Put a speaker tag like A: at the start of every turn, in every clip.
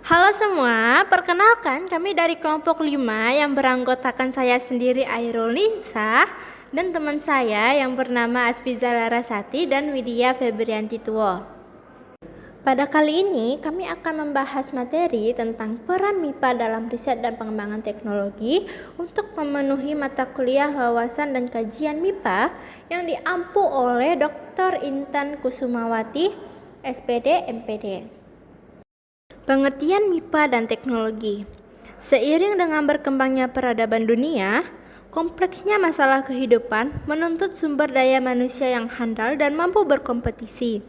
A: Halo semua, perkenalkan kami dari kelompok 5 yang beranggotakan saya sendiri Airul Nisa dan teman saya yang bernama Asfiza Larasati dan Widya Febrianti Tuwo. Pada kali ini kami akan membahas materi tentang peran MIPA dalam riset dan pengembangan teknologi untuk memenuhi mata kuliah wawasan dan kajian MIPA yang diampu oleh Dr. Intan Kusumawati, SPD, MPD. Pengertian MIPA dan teknologi. Seiring dengan berkembangnya peradaban dunia, kompleksnya masalah kehidupan menuntut sumber daya manusia yang handal dan mampu berkompetisi.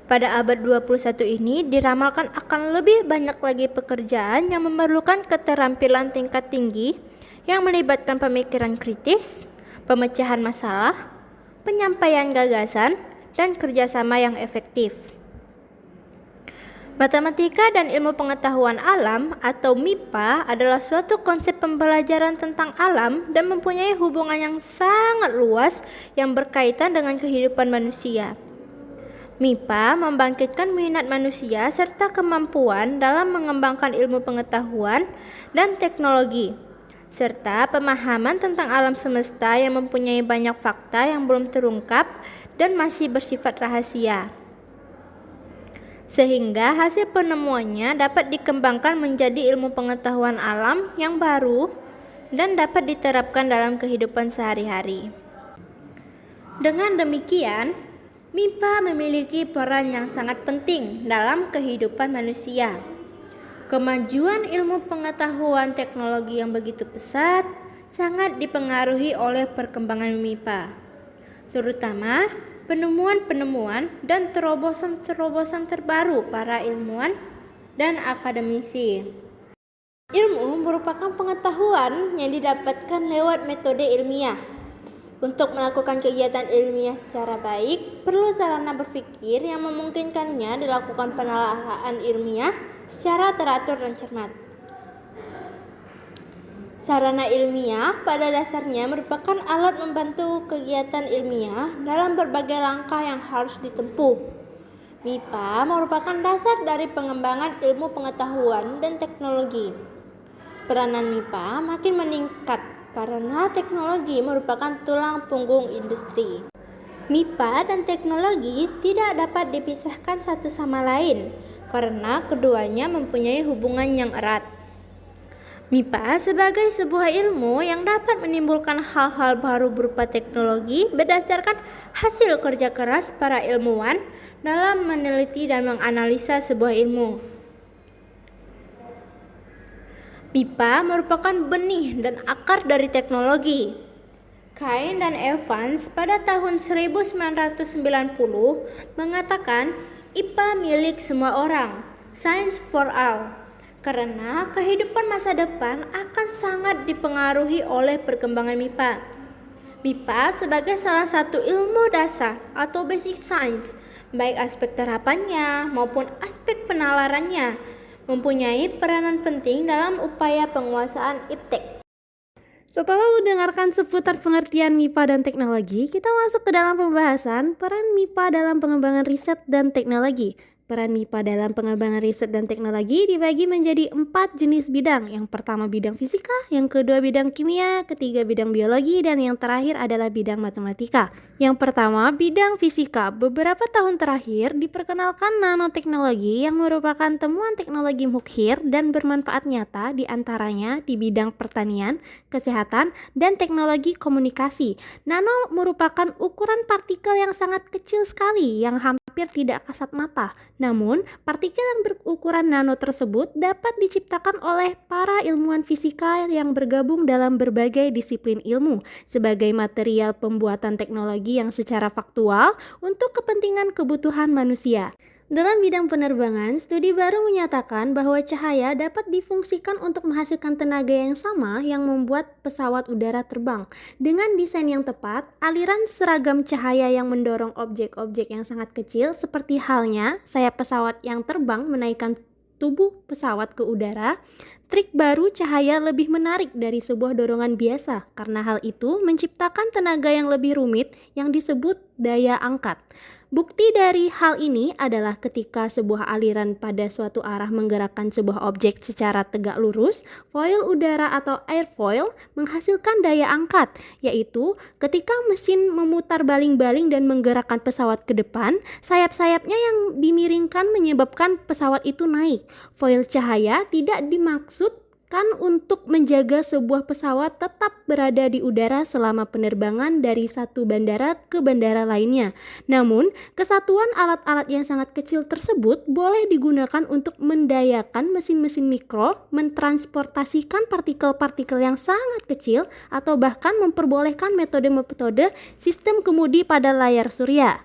A: Pada abad 21 ini diramalkan akan lebih banyak lagi pekerjaan yang memerlukan keterampilan tingkat tinggi yang melibatkan pemikiran kritis, pemecahan masalah, penyampaian gagasan, dan kerjasama yang efektif. Matematika dan ilmu pengetahuan alam atau MIPA adalah suatu konsep pembelajaran tentang alam dan mempunyai hubungan yang sangat luas yang berkaitan dengan kehidupan manusia. MIPA membangkitkan minat manusia serta kemampuan dalam mengembangkan ilmu pengetahuan dan teknologi, serta pemahaman tentang alam semesta yang mempunyai banyak fakta yang belum terungkap dan masih bersifat rahasia, sehingga hasil penemuannya dapat dikembangkan menjadi ilmu pengetahuan alam yang baru dan dapat diterapkan dalam kehidupan sehari-hari. Dengan demikian, MIPA memiliki peran yang sangat penting dalam kehidupan manusia. Kemajuan ilmu pengetahuan teknologi yang begitu pesat sangat dipengaruhi oleh perkembangan MIPA, terutama penemuan-penemuan dan terobosan-terobosan terbaru para ilmuwan dan akademisi. Ilmu merupakan pengetahuan yang didapatkan lewat metode ilmiah. Untuk melakukan kegiatan ilmiah secara baik, perlu sarana berpikir yang memungkinkannya dilakukan penelaahan ilmiah secara teratur dan cermat. Sarana ilmiah pada dasarnya merupakan alat membantu kegiatan ilmiah dalam berbagai langkah yang harus ditempuh. MIPA merupakan dasar dari pengembangan ilmu pengetahuan dan teknologi. Peranan MIPA makin meningkat karena teknologi merupakan tulang punggung industri. MIPA dan teknologi tidak dapat dipisahkan satu sama lain karena keduanya mempunyai hubungan yang erat. MIPA sebagai sebuah ilmu yang dapat menimbulkan hal-hal baru berupa teknologi berdasarkan hasil kerja keras para ilmuwan dalam meneliti dan menganalisa sebuah ilmu. MIPA merupakan benih dan akar dari teknologi. Cain dan Evans pada tahun 1990 mengatakan IPA milik semua orang, science for all. Karena kehidupan masa depan akan sangat dipengaruhi oleh perkembangan MIPA. MIPA sebagai salah satu ilmu dasar atau basic science, baik aspek terapannya maupun aspek penalarannya, mempunyai peranan penting dalam upaya penguasaan iptek.
B: Setelah mendengarkan seputar pengertian MIPA dan teknologi, kita masuk ke dalam pembahasan peran MIPA dalam pengembangan riset dan teknologi. Peran MIPA dalam pengembangan riset dan teknologi dibagi menjadi 4 jenis bidang. Yang pertama bidang fisika, yang kedua bidang kimia, ketiga bidang biologi, dan yang terakhir adalah bidang matematika. Yang pertama bidang fisika. Beberapa tahun terakhir diperkenalkan nanoteknologi yang merupakan temuan teknologi mukhir dan bermanfaat nyata diantaranya di bidang pertanian, kesehatan, dan teknologi komunikasi. Nano merupakan ukuran partikel yang sangat kecil sekali yang hampir tidak kasat mata. Namun, partikel yang berukuran nano tersebut dapat diciptakan oleh para ilmuwan fisika yang bergabung dalam berbagai disiplin ilmu sebagai material pembuatan teknologi yang secara faktual untuk kepentingan kebutuhan manusia. Dalam bidang penerbangan, studi baru menyatakan bahwa cahaya dapat difungsikan untuk menghasilkan tenaga yang sama yang membuat pesawat udara terbang. Dengan desain yang tepat, aliran seragam cahaya yang mendorong objek-objek yang sangat kecil seperti halnya sayap pesawat yang terbang menaikkan tubuh pesawat ke udara. Trik baru cahaya lebih menarik dari sebuah dorongan biasa karena hal itu menciptakan tenaga yang lebih rumit yang disebut daya angkat. Bukti dari hal ini adalah ketika sebuah aliran pada suatu arah menggerakkan sebuah objek secara tegak lurus, foil udara atau airfoil menghasilkan daya angkat, yaitu ketika mesin memutar baling-baling dan menggerakkan pesawat ke depan, sayap-sayapnya yang dimiringkan menyebabkan pesawat itu naik. Foil cahaya tidak dimaksud untuk menjaga sebuah pesawat tetap berada di udara selama penerbangan dari satu bandara ke bandara lainnya. Namun, kesatuan alat-alat yang sangat kecil tersebut boleh digunakan untuk mendayakan mesin-mesin mikro, mentransportasikan partikel-partikel yang sangat kecil, atau bahkan memperbolehkan metode-metode sistem kemudi pada layar surya.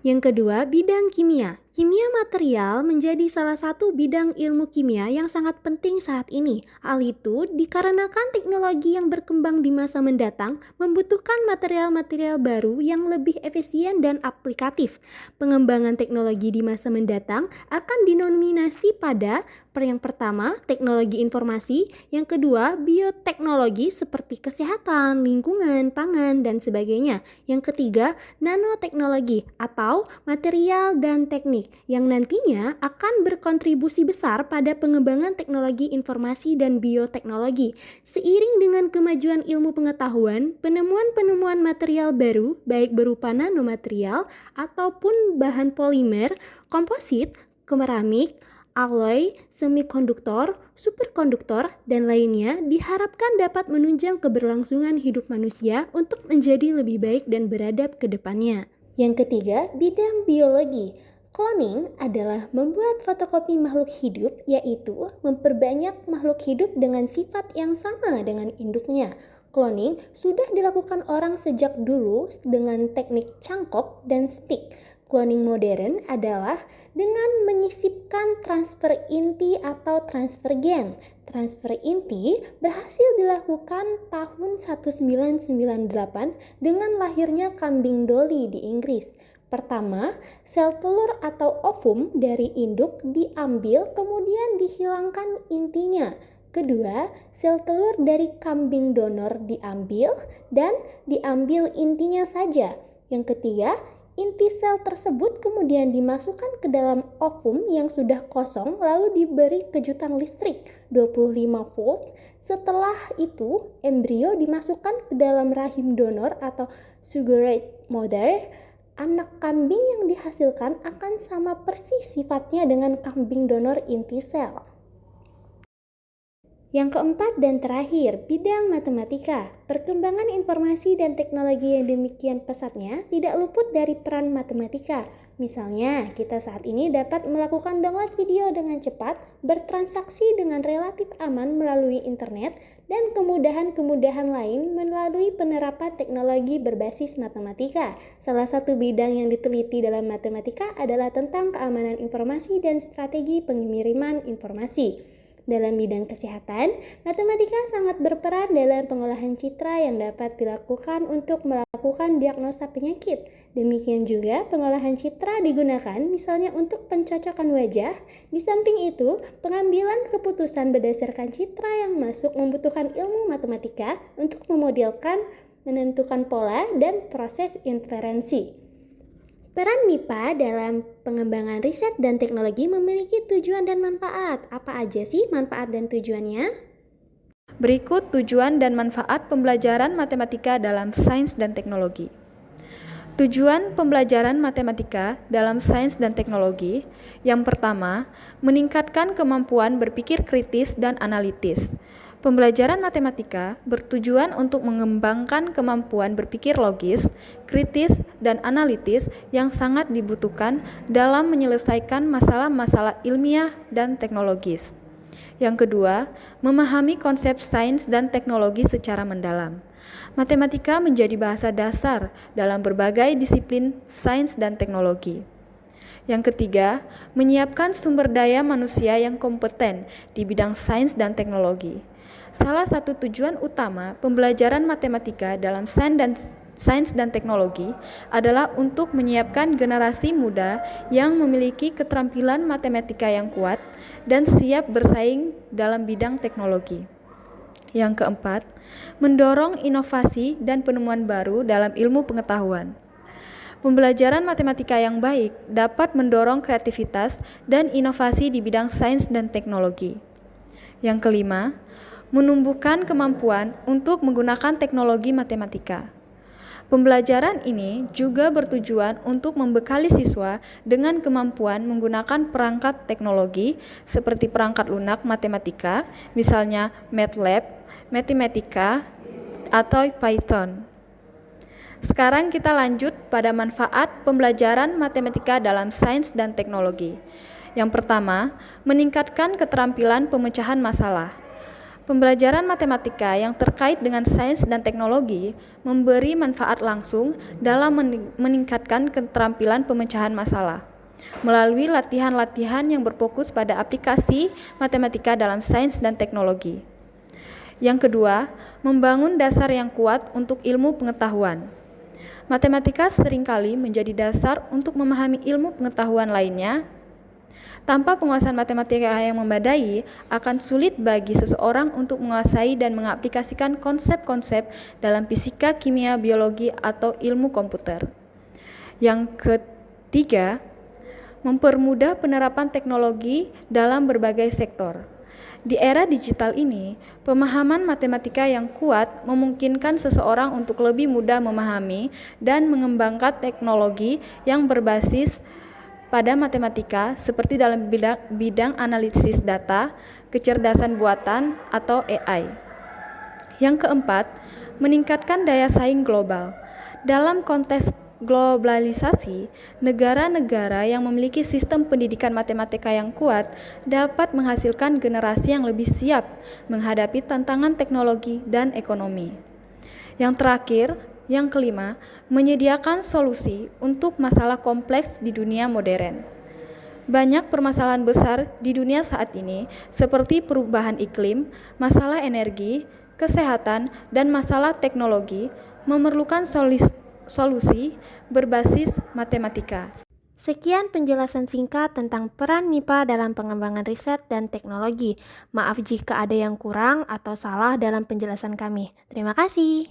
B: Yang kedua, bidang kimia. Kimia material menjadi salah satu bidang ilmu kimia yang sangat penting saat ini. Hal itu dikarenakan teknologi yang berkembang di masa mendatang membutuhkan material-material baru yang lebih efisien dan aplikatif. Pengembangan teknologi di masa mendatang akan dinominasi pada yang pertama, teknologi informasi, yang kedua, bioteknologi seperti kesehatan, lingkungan, pangan, dan sebagainya. Yang ketiga, nanoteknologi atau material dan teknik yang nantinya akan berkontribusi besar pada pengembangan teknologi informasi dan bioteknologi. Seiring dengan kemajuan ilmu pengetahuan, penemuan-penemuan material baru, baik berupa nanomaterial ataupun bahan polimer, komposit, keramik, alloy, semikonduktor, superkonduktor, dan lainnya diharapkan dapat menunjang keberlangsungan hidup manusia untuk menjadi lebih baik dan beradab ke depannya. Yang ketiga, bidang biologi. Cloning adalah membuat fotokopi makhluk hidup, yaitu memperbanyak makhluk hidup dengan sifat yang sama dengan induknya. Cloning sudah dilakukan orang sejak dulu dengan teknik cangkok dan stick. Cloning modern adalah dengan menyisipkan transfer inti atau transfer gen. Transfer inti berhasil dilakukan tahun 1998 dengan lahirnya kambing Dolly di Inggris. Pertama, sel telur atau ovum dari induk diambil kemudian dihilangkan intinya. Kedua, sel telur dari kambing donor diambil dan diambil intinya saja. Yang ketiga, inti sel tersebut kemudian dimasukkan ke dalam ovum yang sudah kosong lalu diberi kejutan listrik 25 volt. Setelah itu, embrio dimasukkan ke dalam rahim donor atau surrogate mother. Anak kambing yang dihasilkan akan sama persis sifatnya dengan kambing donor inti sel. Yang keempat dan terakhir, bidang matematika. Perkembangan informasi dan teknologi yang demikian pesatnya tidak luput dari peran matematika. Misalnya, kita saat ini dapat melakukan download video dengan cepat, bertransaksi dengan relatif aman melalui internet, dan kemudahan-kemudahan lain melalui penerapan teknologi berbasis matematika. Salah satu bidang yang diteliti dalam matematika adalah tentang keamanan informasi dan strategi pengiriman informasi. Dalam bidang kesehatan, matematika sangat berperan dalam pengolahan citra yang dapat dilakukan untuk melakukan diagnosa penyakit. Demikian juga pengolahan citra digunakan misalnya untuk pencocokan wajah. Di samping itu, pengambilan keputusan berdasarkan citra yang masuk membutuhkan ilmu matematika untuk memodelkan, menentukan pola, dan proses inferensi. Peran MIPA dalam pengembangan riset dan teknologi memiliki tujuan dan manfaat. Apa aja sih manfaat dan tujuannya?
C: Berikut tujuan dan manfaat pembelajaran matematika dalam sains dan teknologi. Tujuan pembelajaran matematika dalam sains dan teknologi. Yang pertama, meningkatkan kemampuan berpikir kritis dan analitis. Pembelajaran matematika bertujuan untuk mengembangkan kemampuan berpikir logis, kritis, dan analitis yang sangat dibutuhkan dalam menyelesaikan masalah-masalah ilmiah dan teknologis. Yang kedua, memahami konsep sains dan teknologi secara mendalam. Matematika menjadi bahasa dasar dalam berbagai disiplin sains dan teknologi. Yang ketiga, menyiapkan sumber daya manusia yang kompeten di bidang sains dan teknologi. Salah satu tujuan utama pembelajaran matematika dalam sains dan teknologi adalah untuk menyiapkan generasi muda yang memiliki keterampilan matematika yang kuat dan siap bersaing dalam bidang teknologi. Yang keempat, mendorong inovasi dan penemuan baru dalam ilmu pengetahuan. Pembelajaran matematika yang baik dapat mendorong kreativitas dan inovasi di bidang sains dan teknologi. Yang kelima, menumbuhkan kemampuan untuk menggunakan teknologi matematika. Pembelajaran ini juga bertujuan untuk membekali siswa dengan kemampuan menggunakan perangkat teknologi seperti perangkat lunak matematika, misalnya MATLAB, Mathematica, atau Python. Sekarang kita lanjut pada manfaat pembelajaran matematika dalam sains dan teknologi. Yang pertama, meningkatkan keterampilan pemecahan masalah. Pembelajaran matematika yang terkait dengan sains dan teknologi memberi manfaat langsung dalam meningkatkan keterampilan pemecahan masalah melalui latihan-latihan yang berfokus pada aplikasi matematika dalam sains dan teknologi. Yang kedua, membangun dasar yang kuat untuk ilmu pengetahuan. Matematika seringkali menjadi dasar untuk memahami ilmu pengetahuan lainnya. Tanpa penguasaan matematika yang memadai, akan sulit bagi seseorang untuk menguasai dan mengaplikasikan konsep-konsep dalam fisika, kimia, biologi, atau ilmu komputer. Yang ketiga, mempermudah penerapan teknologi dalam berbagai sektor. Di era digital ini, pemahaman matematika yang kuat memungkinkan seseorang untuk lebih mudah memahami dan mengembangkan teknologi yang berbasis pada matematika seperti dalam bidang analisis data, kecerdasan buatan, atau AI. Yang keempat, meningkatkan daya saing global. Dalam konteks globalisasi, negara-negara yang memiliki sistem pendidikan matematika yang kuat dapat menghasilkan generasi yang lebih siap menghadapi tantangan teknologi dan ekonomi. Yang terakhir, yang kelima, menyediakan solusi untuk masalah kompleks di dunia modern. Banyak permasalahan besar di dunia saat ini, seperti perubahan iklim, masalah energi, kesehatan, dan masalah teknologi, memerlukan solusi berbasis matematika.
B: Sekian penjelasan singkat tentang peran MIPA dalam pengembangan riset dan teknologi. Maaf jika ada yang kurang atau salah dalam penjelasan kami. Terima kasih.